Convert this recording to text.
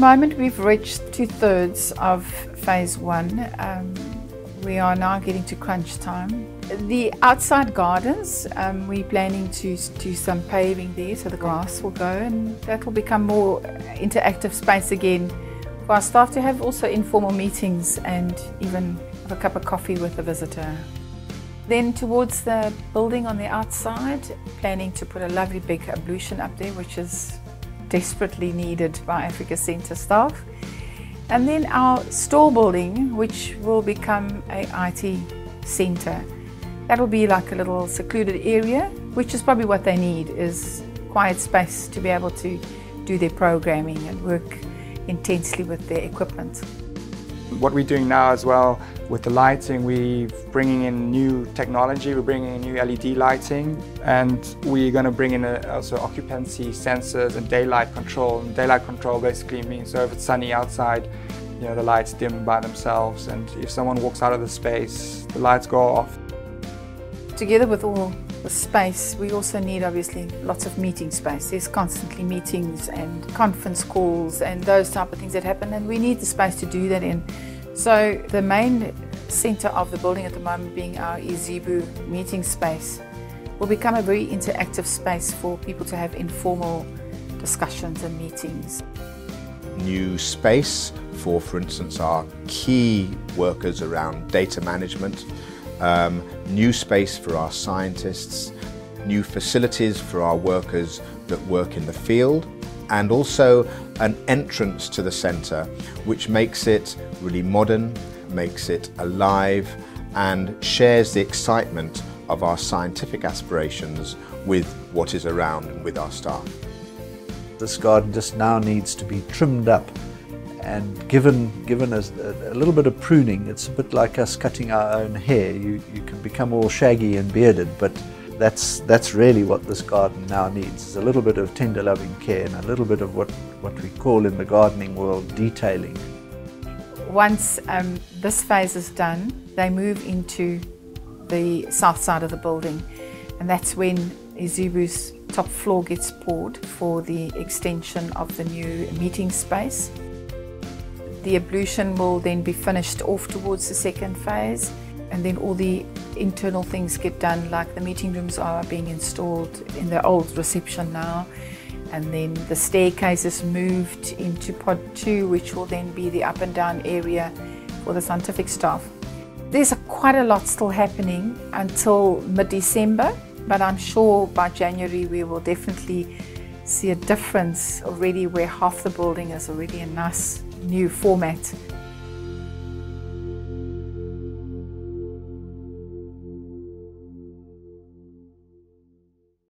moment we've reached 2/3 of phase 1. We are now getting to crunch time. The outside gardens, we're planning to do some paving there so the grass will go, and that will become more interactive space again for our staff to have also informal meetings and even have a cup of coffee with a visitor. Then towards the building on the outside, planning to put a lovely big ablution up there, which is desperately needed by Africa Centre staff. And then our store building, which will become a IT centre. That'll be like a little secluded area, which is probably what they need, is quiet space to be able to do their programming and work intensely with their equipment. What we're doing now as well with the lighting, we're bringing in new technology, we're bringing in new LED lighting, and we're going to bring in also occupancy sensors and daylight control. And daylight control basically means so if it's sunny outside, you know, the lights dim by themselves, and if someone walks out of the space, the lights go off. Together with all the space, we also need obviously lots of meeting space. There's constantly meetings and conference calls and those type of things that happen, and we need the space to do that in. So the main centre of the building at the moment being our Izibu meeting space will become a very interactive space for people to have informal discussions and meetings. New space for instance, our key workers around data management, new space for our scientists, new facilities for our workers that work in the field, and also an entrance to the centre which makes it really modern, makes it alive, and shares the excitement of our scientific aspirations with what is around and with our staff. This garden just now needs to be trimmed up and given a little bit of pruning. It's a bit like us cutting our own hair. You can become all shaggy and bearded, but that's really what this garden now needs, is a little bit of tender loving care and a little bit of what we call in the gardening world detailing. Once this phase is done, they move into the south side of the building, and that's when Izibu's top floor gets poured for the extension of the new meeting space. The ablution will then be finished off towards the second phase, and then all the internal things get done, like the meeting rooms are being installed in the old reception now, and then the staircase is moved into pod 2, which will then be the up and down area for the scientific staff. There's quite a lot still happening until mid-December, but I'm sure by January we will definitely see a difference already, where half the building is already a nice new format